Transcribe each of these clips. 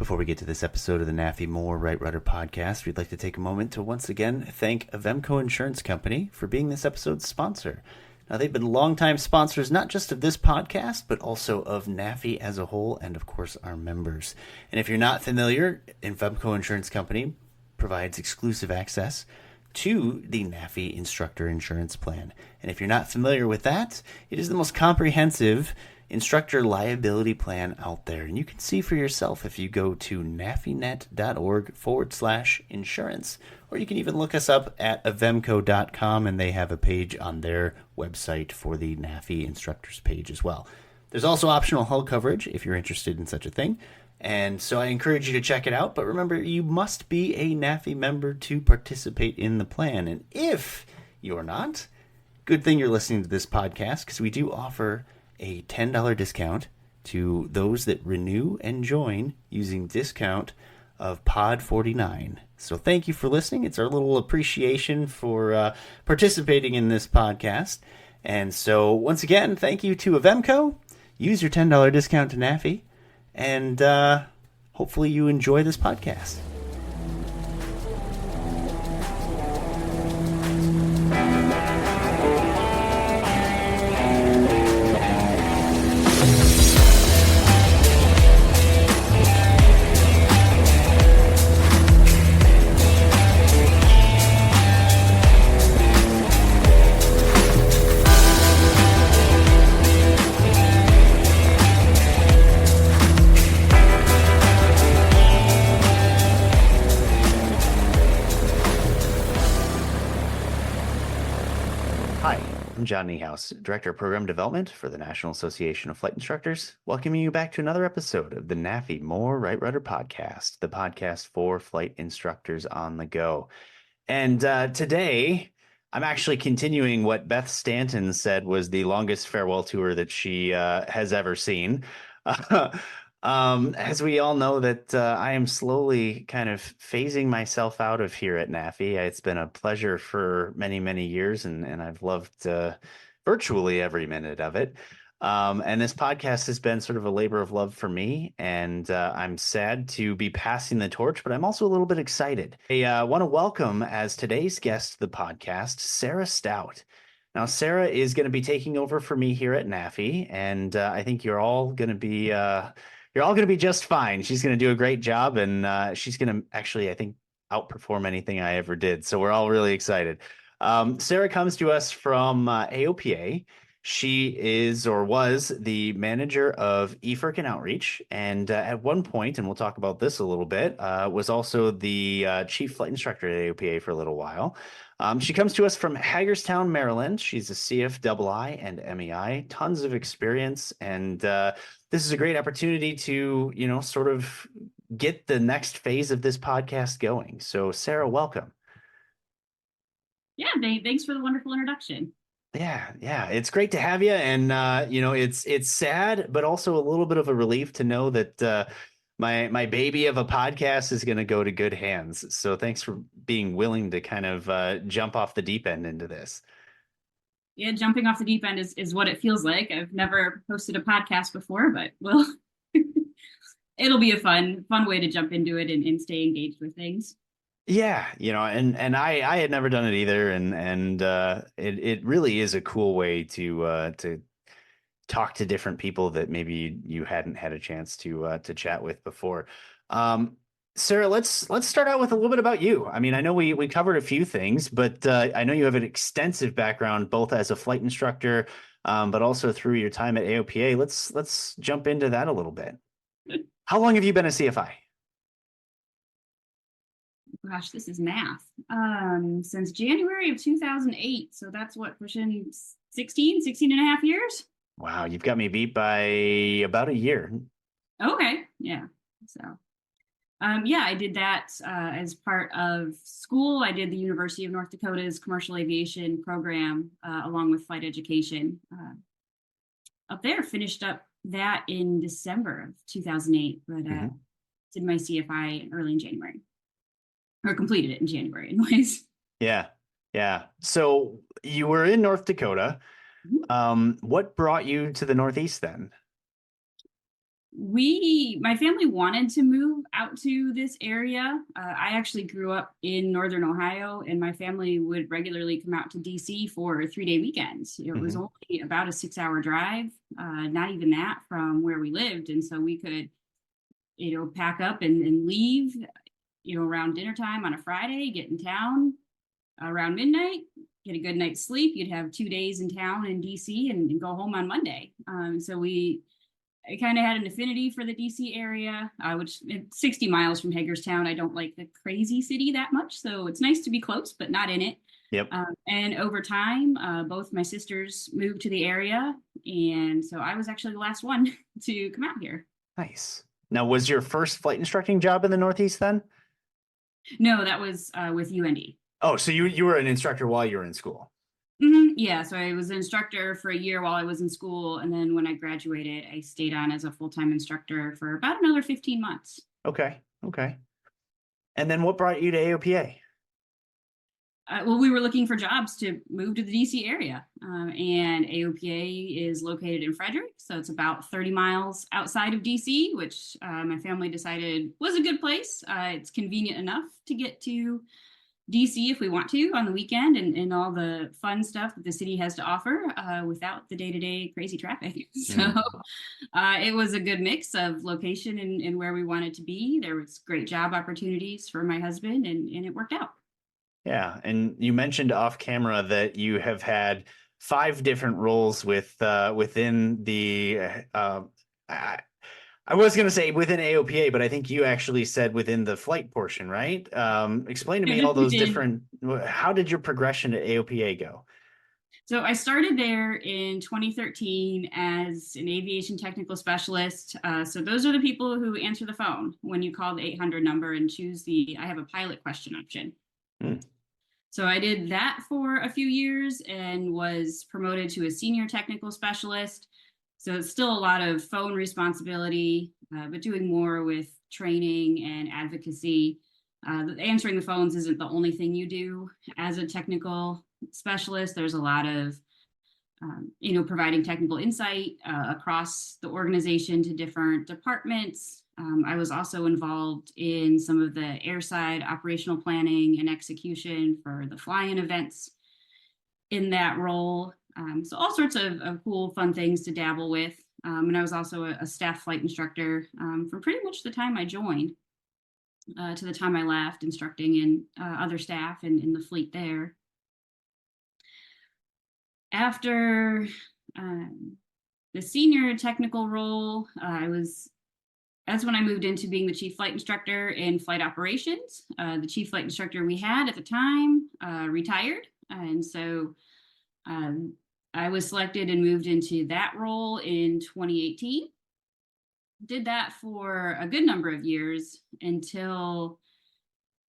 Before we get to this episode of the NAFI More Right Rudder podcast, we'd like to take a moment to once again thank Avemco Insurance Company for being this episode's sponsor. Now, they've been longtime sponsors not just of this podcast, but also of NAFI as a whole and, of course, our members. And if you're not familiar, Avemco Insurance Company provides exclusive access to the NAFI Instructor Insurance Plan. And if you're not familiar with that, it is the most comprehensive instructor liability plan out there. And you can see for yourself if you go to nafinet.org/insurance, or you can even look us up at avemco.com, and they have a page on their website for the NAFI instructors page as well. There's also optional hull coverage if you're interested in such a thing. And so I encourage you to check it out. But remember, you must be a NAFI member to participate in the plan. And if you're not, good thing you're listening to this podcast, because we do offer a $10 discount to those that renew and join using discount of POD49. So thank you for listening. It's our little appreciation for participating in this podcast. And so once again, thank you to Avemco. Use your $10 discount to NAFI. And hopefully you enjoy this podcast. I'm John Niehaus, Director of Program Development for the National Association of Flight Instructors, welcoming you back to another episode of the NAFI More Right Rudder podcast, the podcast for flight instructors on the go. And today, I'm actually continuing what Beth Stanton said was the longest farewell tour that she has ever seen. As we all know that I am slowly kind of phasing myself out of here at NAFI. It's been a pleasure for many, many years, and I've loved virtually every minute of it. And this podcast has been sort of a labor of love for me, and I'm sad to be passing the torch, but I'm also a little bit excited. I want to welcome as today's guest to the podcast, Sarah Staudt. Now, Sarah is going to be taking over for me here at NAFI, and I think you're all going to be just fine. She's going to do a great job, and she's going to actually, I think, outperform anything I ever did. So we're all really excited. Sarah comes to us from AOPA. She is or was the manager of eFERC and Outreach, and at one point, and we'll talk about this a little bit, was also the chief flight instructor at AOPA for a little while. She comes to us from Hagerstown, Maryland. She's a CFII and MEI, tons of experience, and this is a great opportunity to, sort of get the next phase of this podcast going. So, Sarah, welcome. Yeah, thanks for the wonderful introduction. Yeah, it's great to have you, and it's sad, but also a little bit of a relief to know that my baby of a podcast is going to go to good hands. So thanks for being willing to kind of jump off the deep end into this. Yeah, jumping off the deep end is what it feels like. I've never hosted a podcast before, but it'll be a fun way to jump into it and stay engaged with things. Yeah, and I had never done it either, and it really is a cool way to talk to different people that maybe you hadn't had a chance to chat with before. Sarah, let's start out with a little bit about you. I mean, I know we covered a few things, but I know you have an extensive background both as a flight instructor, but also through your time at AOPA. Let's jump into that a little bit. How long have you been a CFI? Gosh, this is math. Since January of 2008. So that's pushing 16 and a half years. Wow, you've got me beat by about a year. Okay, yeah. So, I did that as part of school. I did the University of North Dakota's commercial aviation program along with flight education up there. Finished up that in December of 2008, but did my CFI early in January. Or completed it in January anyways. Yeah. So you were in North Dakota. What brought you to the Northeast then? My family wanted to move out to this area. I actually grew up in Northern Ohio, and my family would regularly come out to DC for 3-day weekends. It was Hmm. only about a 6-hour drive, not even that from where we lived. And so we could, pack up and leave, around dinner time on a Friday, get in town around midnight, get a good night's sleep. You'd have 2 days in town in DC and go home on Monday. I kind of had an affinity for the DC area, which 60 miles from Hagerstown. I don't like the crazy city that much, so it's nice to be close, but not in it. Yep. And over time, both my sisters moved to the area, and so I was actually the last one to come out here. Nice. Now, was your first flight instructing job in the Northeast then? No, that was with UND. Oh, so you were an instructor while you were in school. Yeah, so I was an instructor for a year while I was in school, and then when I graduated, I stayed on as a full-time instructor for about another 15 months. Okay. Okay. And then what brought you to AOPA? Well, we were looking for jobs to move to the DC area, and AOPA is located in Frederick, so it's about 30 miles outside of DC, which my family decided was a good place. It's convenient enough to get to DC if we want to on the weekend and all the fun stuff that the city has to offer without the day-to-day crazy traffic. So Mm. it was a good mix of location and where we wanted to be. There was great job opportunities for my husband, and it worked out. Yeah, and you mentioned off camera that you have had 5 different roles within the I, I was going to say within AOPA, but I think you actually said within the flight portion, right? Explain to me all those different. How did your progression to AOPA go? So I started there in 2013 as an aviation technical specialist. So those are the people who answer the phone when you call the 800 number and choose I have a pilot question option. Hmm. So I did that for a few years and was promoted to a senior technical specialist. So it's still a lot of phone responsibility, but doing more with training and advocacy. Answering the phones isn't the only thing you do as a technical specialist. There's a lot of providing technical insight across the organization to different departments. I was also involved in some of the airside operational planning and execution for the fly-in events in that role. So all sorts of cool, fun things to dabble with. And I was also a staff flight instructor from pretty much the time I joined to the time I left, instructing in other staff and in the fleet there. After the senior technical role, that's when I moved into being the chief flight instructor in flight operations. The chief flight instructor we had at the time retired, and so I was selected and moved into that role in 2018. Did that for a good number of years until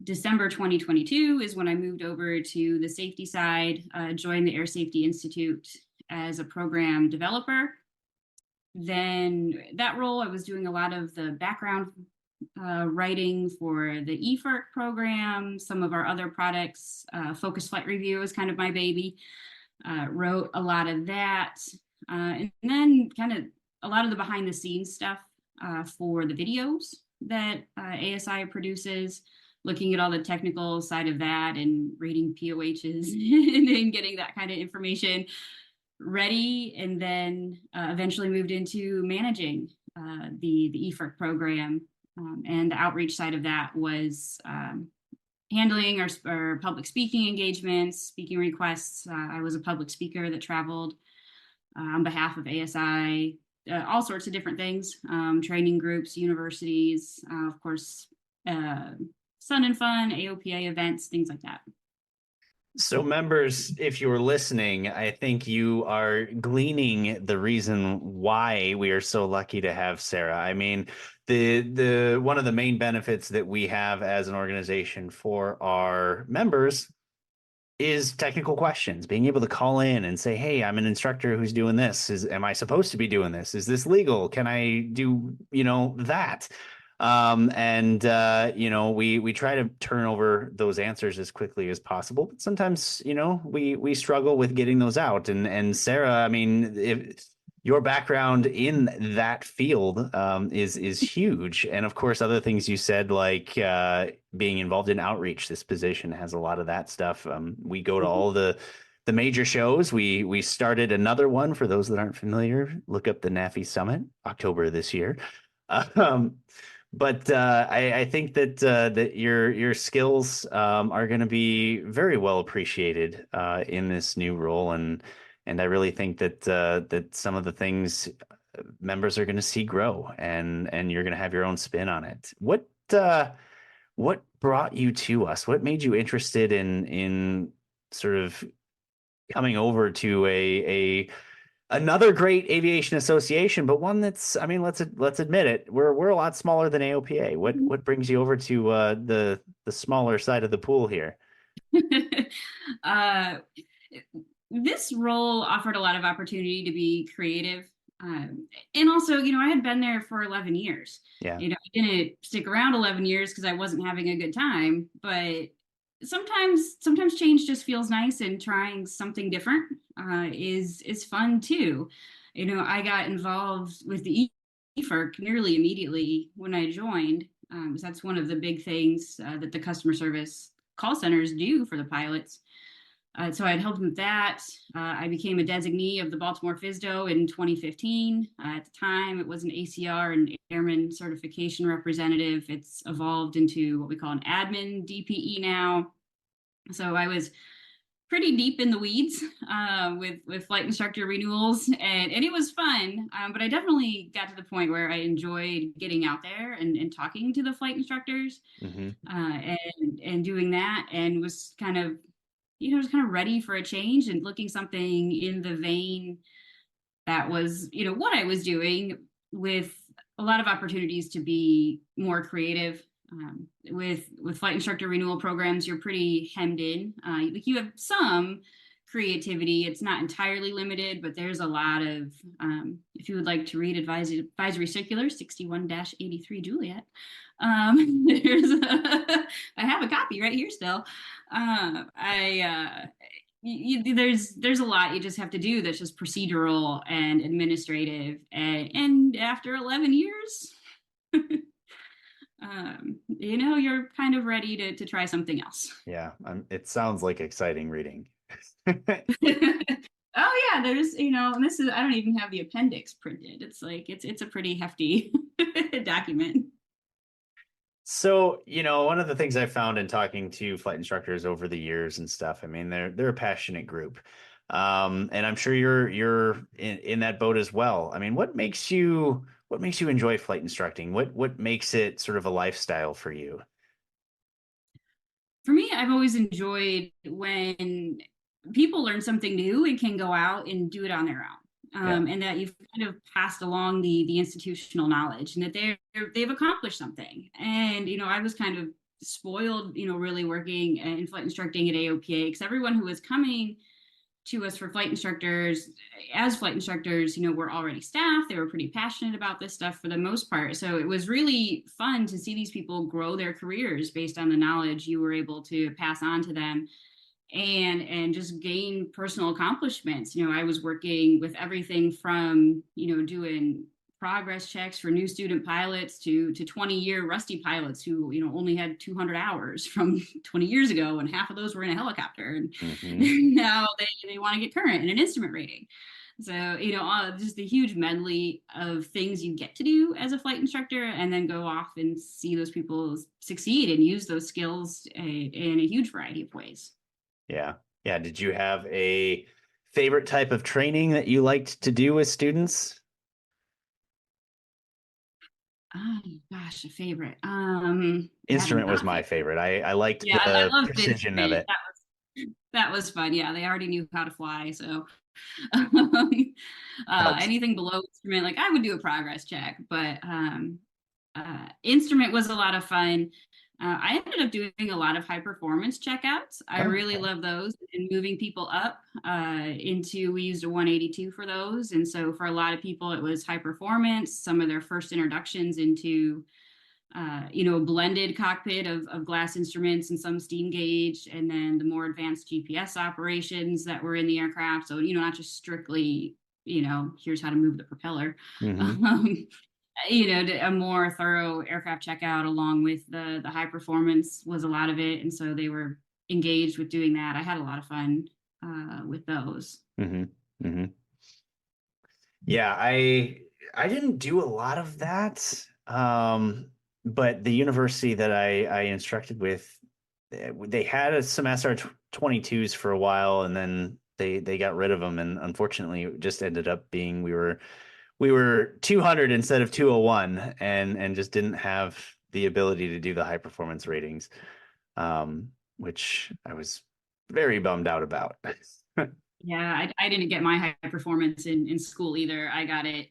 December 2022 is when I moved over to the safety side, joined the Air Safety Institute as a program developer. Then that role, I was doing a lot of the background writing for the EFERC program, some of our other products. Focus Flight Review is kind of my baby. Wrote a lot of that. And then kind of a lot of the behind the scenes stuff for the videos that ASI produces, looking at all the technical side of that and reading POHs and then getting that kind of information ready. And then eventually moved into managing the EFERC program. And the outreach side of that was handling our public speaking engagements, speaking requests. I was a public speaker that traveled on behalf of ASI, all sorts of different things, training groups, universities, of course, Sun and Fun, AOPA events, things like that. So, members, if you were listening, I think you are gleaning the reason why we are so lucky to have Sarah. I mean, the one of the main benefits that we have as an organization for our members is technical questions, being able to call in and say, hey, I'm an instructor who's doing this. Am I supposed to be doing this? Is this legal? Can I do, that? We try to turn over those answers as quickly as possible, but sometimes, we struggle with getting those out. And Sarah, I mean, Your background in that field is huge, and of course, other things you said, like being involved in outreach. This position has a lot of that stuff. We go to all the major shows. We started another one for those that aren't familiar. Look up the NAFI Summit, October this year. Um, but I think that that your skills are going to be very well appreciated in this new role, and I really think that that some of the things members are going to see grow, and you're going to have your own spin on it. What brought you to us? What made you interested in sort of coming over to a another great aviation association, but one that's, I mean, let's admit it, we're a lot smaller than AOPA. What brings you over to the smaller side of the pool here? uh, this role offered a lot of opportunity to be creative. And also, I had been there for 11 years. Yeah. I didn't stick around 11 years because I wasn't having a good time, but sometimes change just feels nice, and trying something different is fun too. I got involved with the EFERC nearly immediately when I joined. So that's one of the big things that the customer service call centers do for the pilots. So I had helped with that. I became a designee of the Baltimore FISDO in 2015. At the time, it was an ACR and Airman Certification Representative. It's evolved into what we call an admin DPE now. So I was pretty deep in the weeds with flight instructor renewals, and it was fun. But I definitely got to the point where I enjoyed getting out there and talking to the flight instructors Hmm. and doing that, and was kind of just kind of ready for a change and looking something in the vein that was, what I was doing, with a lot of opportunities to be more creative. With flight instructor renewal programs, you're pretty hemmed in. Like, you have some creativity. It's not entirely limited, but there's a lot of, if you would like to read advisory circular 61-83 Juliet, I have a copy right here still. There's a lot you just have to do that's just procedural and administrative, and after 11 years, you're kind of ready to try something else. Yeah, it sounds like exciting reading. Oh yeah, there's, and this is, I don't even have the appendix printed. It's like, it's a pretty hefty document. So, one of the things I found in talking to flight instructors over the years and stuff, I mean, they're a passionate group. And I'm sure you're in that boat as well. I mean, what makes you enjoy flight instructing? What makes it sort of a lifestyle for you? For me, I've always enjoyed when people learn something new and can go out and do it on their own. Yeah. And that you've kind of passed along the institutional knowledge, and that they've accomplished something. And I was kind of spoiled, really working in flight instructing at AOPA, because everyone who was coming to us for flight instructors, as flight instructors, were already staff. They were pretty passionate about this stuff for the most part. So it was really fun to see these people grow their careers based on the knowledge you were able to pass on to them, and just gain personal accomplishments. I was working with everything from, doing progress checks for new student pilots to 20-year rusty pilots who, only had 200 hours from 20 years ago, and half of those were in a helicopter, and Hmm. now they want to get current in an instrument rating. So, just the huge medley of things you get to do as a flight instructor, and then go off and see those people succeed and use those skills in a huge variety of ways. Yeah. Yeah. Did you have a favorite type of training that you liked to do with students? Oh gosh, a favorite. I have Instrument was not my favorite. favorite. I liked Yeah, I the loved precision of instrument. it. That was fun. Yeah, they already knew how to fly, so um, Helps. anything below instrument, like, I would do a progress check, but instrument was a lot of fun. I ended up doing a lot of high performance checkouts. I Oh, really okay. love those, and moving people up into, we used a 182 for those. And so for a lot of people, it was high performance, some of their first introductions into, a blended cockpit of glass instruments and some steam gauge, and then the more advanced GPS operations that were in the aircraft. So, not just strictly here's how to move the propeller. Hmm. Um, a more thorough aircraft checkout along with the high performance was a lot of it. And so they were engaged with doing that. I had a lot of fun with those. Hmm. Hmm. Yeah, I didn't do a lot of that. But the university that I instructed with, they had some SR-22s for a while, and then they got rid of them, and unfortunately, it just ended up being we were 200 instead of 201, and just didn't have the ability to do the high performance ratings, which I was very bummed out about. Yeah, I didn't get my high performance in school either. I got it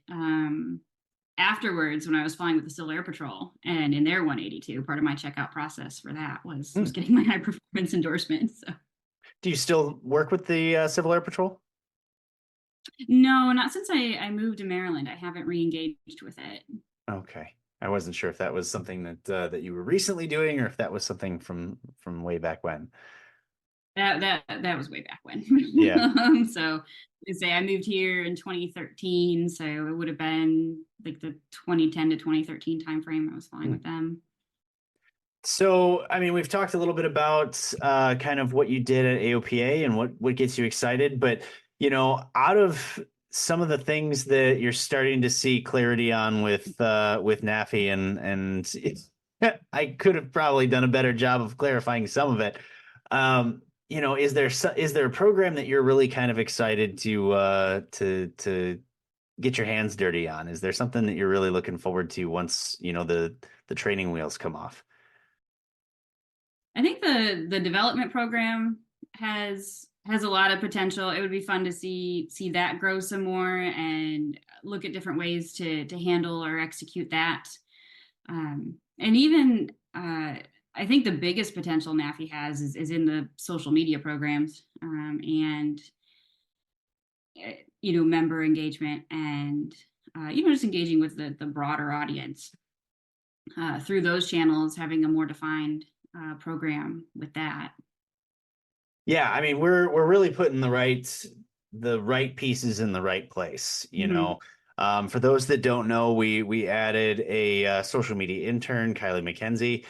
afterwards when I was flying with the Civil Air Patrol, and in their 182, part of my checkout process for that was Hmm. getting my high performance endorsement. So Do you still work with the Civil Air Patrol? no, not since I moved to Maryland. I haven't re-engaged with it. Okay. I wasn't sure if that was something that you were recently doing or if that was something from way back when. That was way back when. Yeah. So I say I moved here in 2013, so it would have been like the 2010 to 2013 timeframe I was flying Hmm. with them. So, I mean, we've talked a little bit about kind of what you did at AOPA and what gets you excited, but out of some of the things that you're starting to see clarity on with NAFI I could have probably done a better job of clarifying some of it. Is there a program that you're really kind of excited to get your hands dirty on? Is there something that you're really looking forward to once, the training wheels come off? I think the development program has a lot of potential. It would be fun to see that grow some more and look at different ways to handle or execute that. And even I think the biggest potential NAFI has is in the social media programs and member engagement and just engaging with the broader audience through those channels, having a more defined program with that. Yeah, I mean, we're really putting the right pieces in the right place, Mhm. For those that don't know, we added a social media intern, Kylie McKenzie,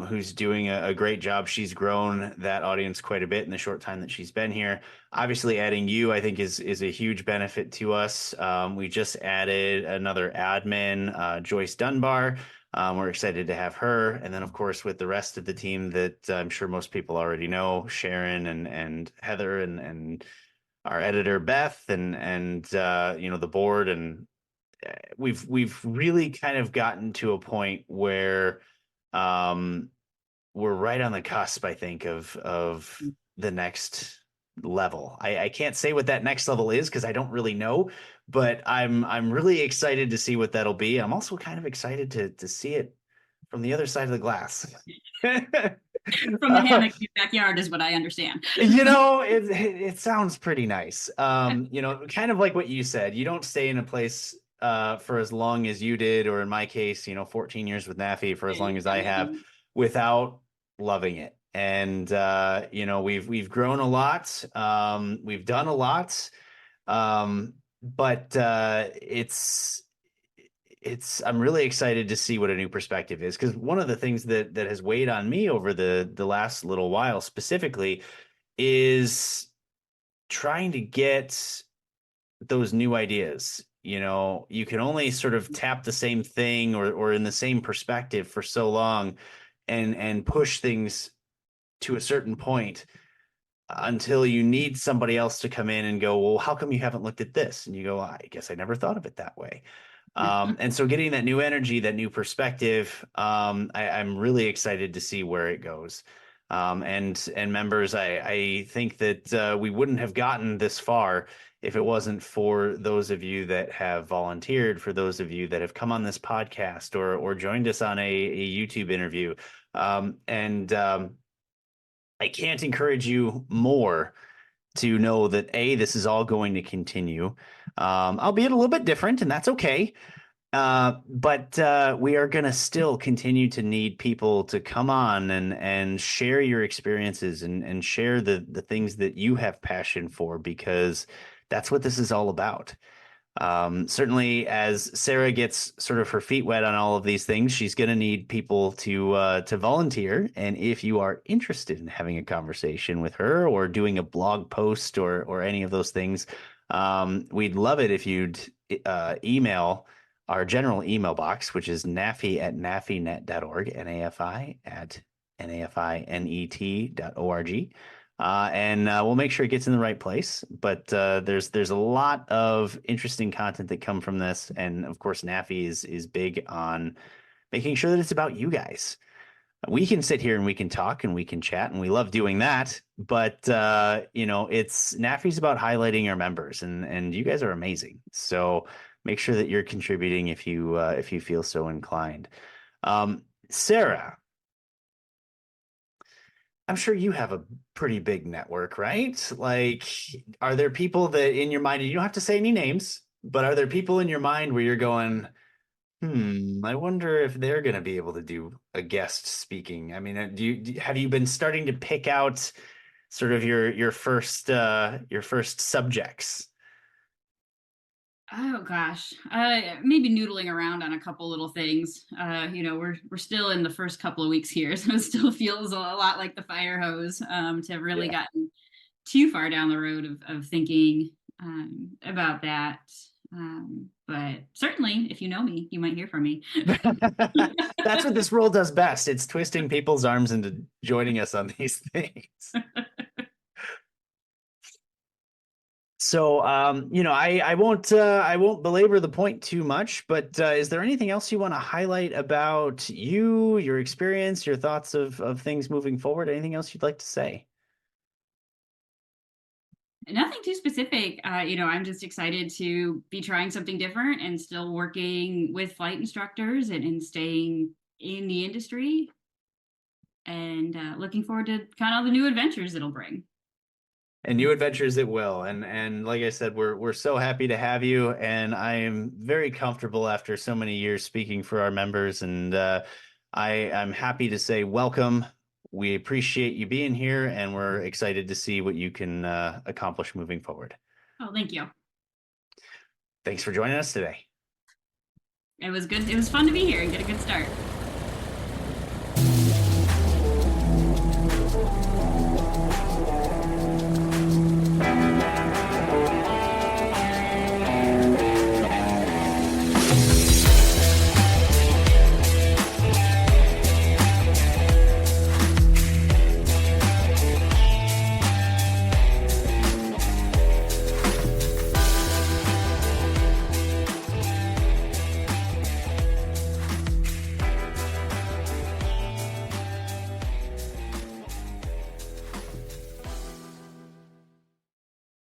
who's doing a great job. She's grown that audience quite a bit in the short time that she's been here. Obviously, adding you, I think, is a huge benefit to us. We just added another admin, Joyce Dunbar. We're excited to have her. And then, of course, with the rest of the team that I'm sure most people already know, Sharon and Heather and our editor Beth and the board. And we've really kind of gotten to a point where um, we're right on the cusp, I think, of the next level. I can't say what that next level is because I don't really know, but I'm really excited to see what that'll be. I'm also kind of excited to see it from the other side of the glass. From the hammock in your backyard is what I understand. It sounds pretty nice. Kind of like what you said. You don't stay in a place for as long as you did, or in my case, 14 years with NAFI for as long as I have, without loving it. And we've grown a lot. We've done a lot. But it's I'm really excited to see what a new perspective is, because one of the things that has weighed on me over the last little while specifically is trying to get those new ideas. You can only sort of tap the same thing or in the same perspective for so long and push things to a certain point until you need somebody else to come in and go, well, how come you haven't looked at this? And you go, I guess I never thought of it that way. And so getting that new energy, that new perspective, I'm really excited to see where it goes. And members, I think that we wouldn't have gotten this far if it wasn't for those of you that have volunteered, for those of you that have come on this podcast or joined us on a YouTube interview. And I can't encourage you more to know that this is all going to continue, albeit a little bit different, and that's okay. But we are going to still continue to need people to come on and share your experiences and share the things that you have passion for, because that's what this is all about. Certainly, as Sarah gets sort of her feet wet on all of these things, she's going to need people to volunteer. And if you are interested in having a conversation with her or doing a blog post or any of those things, we'd love it if you'd email our general email box, which is nafi@nafinet.org, NAFI at nafinet.org. And we'll make sure it gets in the right place. But there's a lot of interesting content that come from this, and of course, NAFI is big on making sure that it's about you guys. We can sit here and we can talk and we can chat, and we love doing that. But it's NAFI's about highlighting our members, and you guys are amazing. So make sure that you're contributing if you feel so inclined. Sarah, I'm sure you have a pretty big network, right? Like, are there people that in your mind, and you don't have to say any names, but are there people in your mind where you're going, I wonder if they're going to be able to do a guest speaking? I mean, have you been starting to pick out sort of your first subjects? Oh gosh, maybe noodling around on a couple little things. We're still in the first couple of weeks here, so it still feels a lot like the fire hose to have really Yeah. gotten too far down the road of thinking about that. But certainly, if you know me, you might hear from me. That's what this role does best. It's twisting people's arms into joining us on these things. So, I won't belabor the point too much, but is there anything else you want to highlight about you, your experience, your thoughts of things moving forward? Anything else you'd like to say? Nothing too specific. I'm just excited to be trying something different and still working with flight instructors and staying in the industry and looking forward to kind of the new adventures it'll bring. And new adventures it will. And like I said, we're so happy to have you. And I am very comfortable after so many years speaking for our members. And I'm happy to say welcome. We appreciate you being here, and we're excited to see what you can accomplish moving forward. Oh, thank you. Thanks for joining us today. It was good. It was fun to be here and get a good start.